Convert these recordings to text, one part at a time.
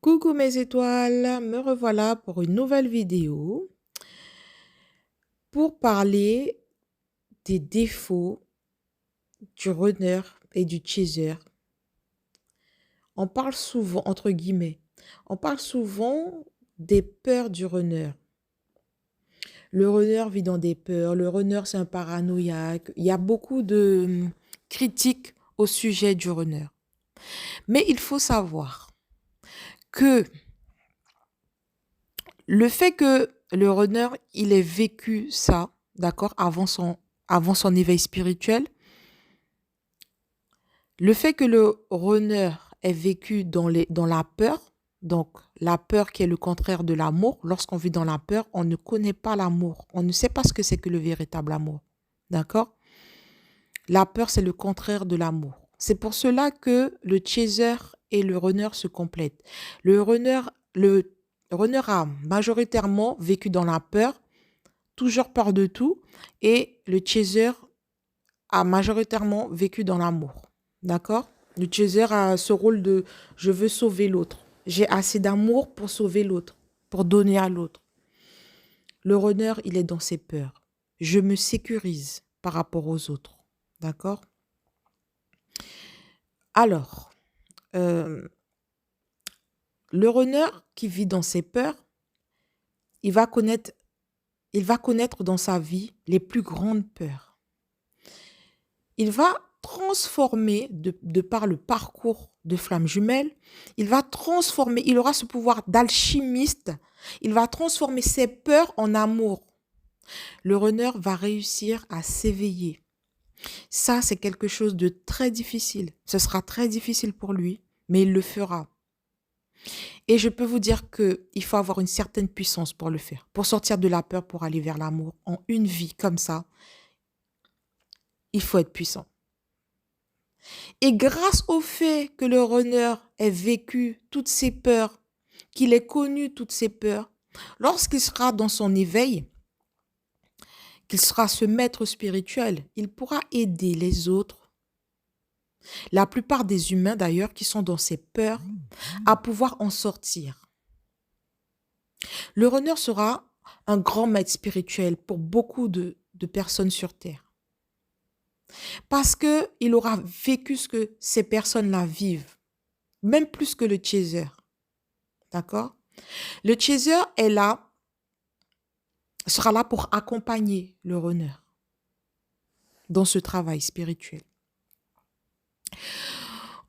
Coucou mes étoiles, me revoilà pour une nouvelle vidéo pour parler des défauts du runner et du chaser. On parle souvent, entre guillemets, on parle souvent des peurs du runner. Le runner vit dans des peurs, le runner c'est un paranoïaque. Il y a beaucoup de critiques au sujet du runner. Mais il faut savoir que le fait que le runner, il ait vécu ça, d'accord, avant son éveil spirituel, le fait que le runner ait vécu dans la peur, donc la peur qui est le contraire de l'amour, lorsqu'on vit dans la peur, on ne connaît pas l'amour. On ne sait pas ce que c'est que le véritable amour. D'accord? La peur, c'est le contraire de l'amour. C'est pour cela que le chaser et le runner se complètent. Le runner a majoritairement vécu dans la peur, toujours peur de tout, et le chaser a majoritairement vécu dans l'amour. D'accord? Le chaser a ce rôle de je veux sauver l'autre. J'ai assez d'amour pour sauver l'autre, pour donner à l'autre. Le runner, il est dans ses peurs. Je me sécurise par rapport aux autres. D'accord? Alors, euh, le runner qui vit dans ses peurs, il va connaître, il va connaître dans sa vie les plus grandes peurs. Il va transformer, de par le parcours de flamme jumelle, il va transformer, il aura ce pouvoir d'alchimiste, il va transformer ses peurs en amour. Le runner va réussir à s'éveiller. Ça, c'est quelque chose de très difficile. Ce sera très difficile pour lui, mais il le fera. Et je peux vous dire qu'il faut avoir une certaine puissance pour le faire, pour sortir de la peur, pour aller vers l'amour. En une vie comme ça, il faut être puissant. Et grâce au fait que le runner ait vécu toutes ces peurs, qu'il ait connu toutes ces peurs, lorsqu'il sera dans son éveil, qu'il sera ce maître spirituel, il pourra aider les autres, la plupart des humains d'ailleurs qui sont dans ces peurs, à pouvoir en sortir. Le runner sera un grand maître spirituel pour beaucoup de personnes sur Terre. Parce qu'il aura vécu ce que ces personnes-là vivent, même plus que le chaser. D'accord? Le chaser sera là pour accompagner le runner dans ce travail spirituel.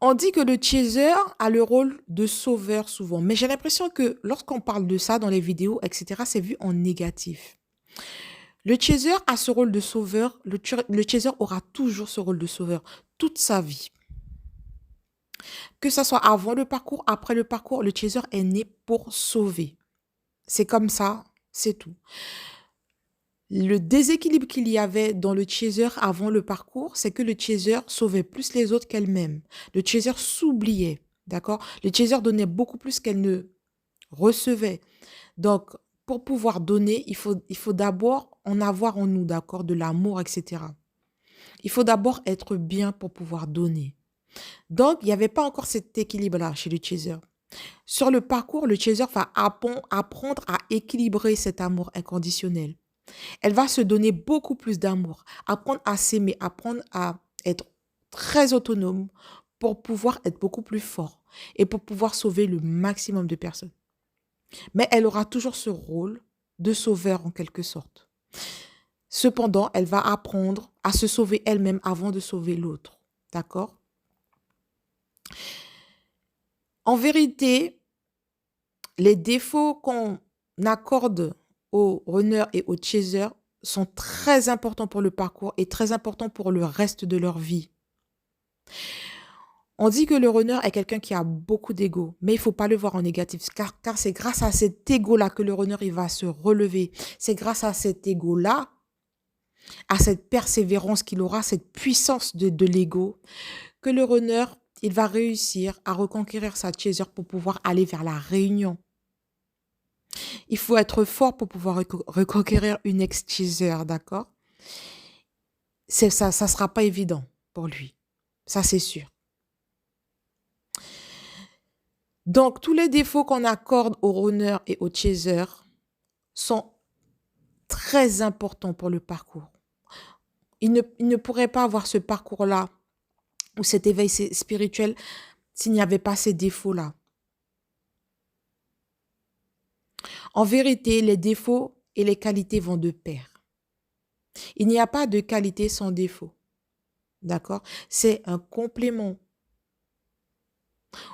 On dit que le chaser a le rôle de sauveur souvent, mais j'ai l'impression que lorsqu'on parle de ça dans les vidéos, etc., c'est vu en négatif. Le chaser a ce rôle de sauveur, le chaser aura toujours ce rôle de sauveur toute sa vie. Que ce soit avant le parcours, après le parcours, le chaser est né pour sauver. C'est comme ça, c'est tout. Le déséquilibre qu'il y avait dans le chaser avant le parcours, c'est que le chaser sauvait plus les autres qu'elle-même. Le chaser s'oubliait, d'accord? Le chaser donnait beaucoup plus qu'elle ne recevait. Donc, pour pouvoir donner, il faut d'abord en avoir en nous, d'accord? De l'amour, etc. Il faut d'abord être bien pour pouvoir donner. Donc, il n'y avait pas encore cet équilibre-là chez le chaser. Sur le parcours, le chaser va apprendre à équilibrer cet amour inconditionnel. Elle va se donner beaucoup plus d'amour, apprendre à s'aimer, apprendre à être très autonome pour pouvoir être beaucoup plus fort et pour pouvoir sauver le maximum de personnes. Mais elle aura toujours ce rôle de sauveur en quelque sorte. Cependant, elle va apprendre à se sauver elle-même avant de sauver l'autre. D'accord? En vérité, les défauts qu'on accorde aux runners et aux chasers sont très importants pour le parcours et très importants pour le reste de leur vie. On dit que le runner est quelqu'un qui a beaucoup d'ego, mais il ne faut pas le voir en négatif, car c'est grâce à cet ego-là que le runner il va se relever. C'est grâce à cet ego-là, à cette persévérance qu'il aura, cette puissance de l'ego, que le runner il va réussir à reconquérir sa chaser pour pouvoir aller vers la réunion. Il faut être fort pour pouvoir reconquérir une ex-chaser, d'accord? Ça sera pas évident pour lui. Ça, c'est sûr. Donc, tous les défauts qu'on accorde au runner et au chaser sont très importants pour le parcours. Il ne pourrait pas avoir ce parcours-là ou cet éveil spirituel s'il n'y avait pas ces défauts-là. En vérité, les défauts et les qualités vont de pair. Il n'y a pas de qualité sans défaut. D'accord? C'est un complément.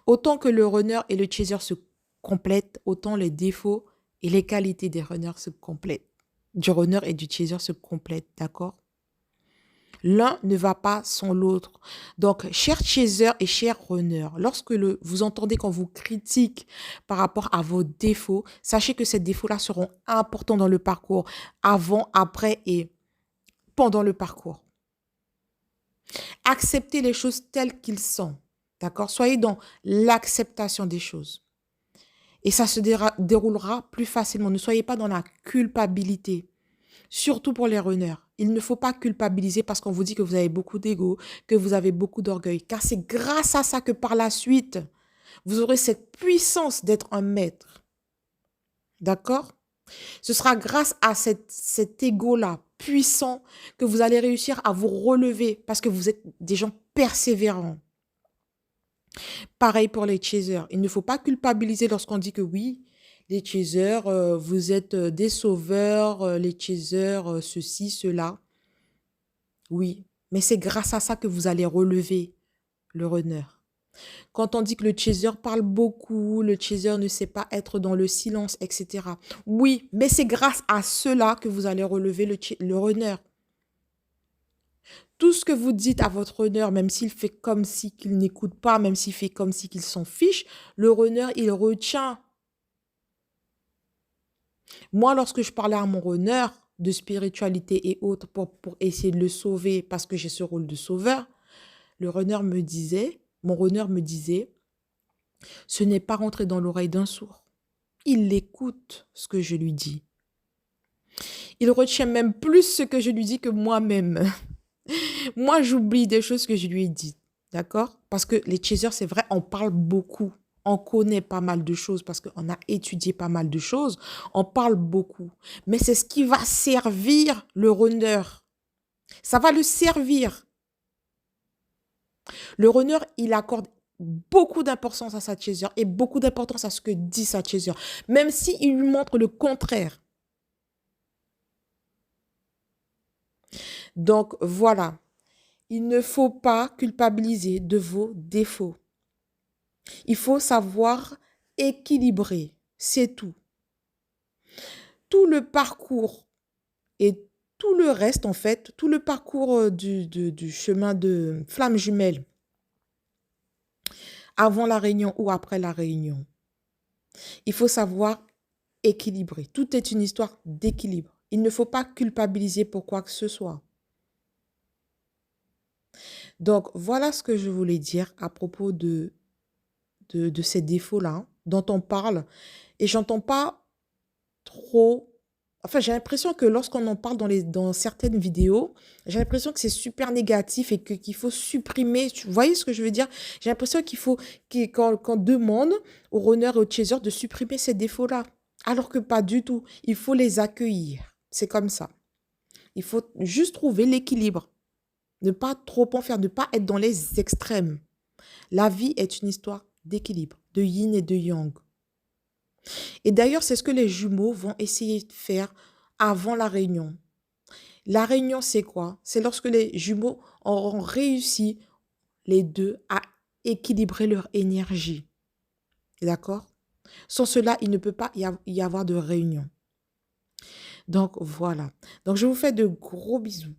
Autant que le runner et le chaser se complètent, autant les défauts et les qualités des runners se complètent. Du runner et du chaser se complètent. D'accord? L'un ne va pas sans l'autre. Donc, cher chaser et cher runner, lorsque vous entendez qu'on vous critique par rapport à vos défauts, sachez que ces défauts-là seront importants dans le parcours, avant, après et pendant le parcours. Acceptez les choses telles qu'elles sont. D'accord? Soyez dans l'acceptation des choses. Et ça se déroulera plus facilement. Ne soyez pas dans la culpabilité. Surtout pour les runners. Il ne faut pas culpabiliser parce qu'on vous dit que vous avez beaucoup d'ego, que vous avez beaucoup d'orgueil. Car c'est grâce à ça que par la suite, vous aurez cette puissance d'être un maître. D'accord? Ce sera grâce à cet ego-là puissant que vous allez réussir à vous relever parce que vous êtes des gens persévérants. Pareil pour les chasers. Il ne faut pas culpabiliser lorsqu'on dit que oui, les chasers, vous êtes des sauveurs, les chasers, ceci, cela. Oui, mais c'est grâce à ça que vous allez relever le runner. Quand on dit que le chaser parle beaucoup, le chaser ne sait pas être dans le silence, etc. Oui, mais c'est grâce à cela que vous allez relever le runner. Tout ce que vous dites à votre runner, même s'il fait comme si qu'il n'écoute pas, même s'il fait comme si qu'il s'en fiche, le runner, il retient. Moi, lorsque je parlais à mon runner de spiritualité et autres pour essayer de le sauver parce que j'ai ce rôle de sauveur, le runner me disait, mon runner me disait, ce n'est pas rentré dans l'oreille d'un sourd. Il écoute ce que je lui dis. Il retient même plus ce que je lui dis que moi-même. Moi, j'oublie des choses que je lui ai dites. D'accord? Parce que les chasers, c'est vrai, on parle beaucoup. On connaît pas mal de choses parce qu'on a étudié pas mal de choses. On parle beaucoup. Mais c'est ce qui va servir le runner. Ça va le servir. Le runner, il accorde beaucoup d'importance à sa chaser et beaucoup d'importance à ce que dit sa chaser. Même s'il lui montre le contraire. Donc, voilà. Il ne faut pas culpabiliser de vos défauts. Il faut savoir équilibrer. C'est tout. Tout le parcours et tout le reste, en fait, tout le parcours du chemin de flamme jumelle, avant la réunion ou après la réunion, il faut savoir équilibrer. Tout est une histoire d'équilibre. Il ne faut pas culpabiliser pour quoi que ce soit. Donc, voilà ce que je voulais dire à propos de ces défauts-là dont on parle. Et j'entends pas trop... Enfin, j'ai l'impression que lorsqu'on en parle dans certaines vidéos, j'ai l'impression que c'est super négatif et qu'il faut supprimer. Vous voyez ce que je veux dire? J'ai l'impression qu'on demande aux runners et aux chasers de supprimer ces défauts-là. Alors que pas du tout. Il faut les accueillir. C'est comme ça. Il faut juste trouver l'équilibre. Ne pas trop en faire, ne pas être dans les extrêmes. La vie est une histoire d'équilibre, de yin et de yang. Et d'ailleurs, c'est ce que les jumeaux vont essayer de faire avant la réunion. La réunion, c'est quoi? C'est lorsque les jumeaux auront réussi, les deux, à équilibrer leur énergie. D'accord? Sans cela, il ne peut pas y avoir de réunion. Donc, voilà. Donc, je vous fais de gros bisous.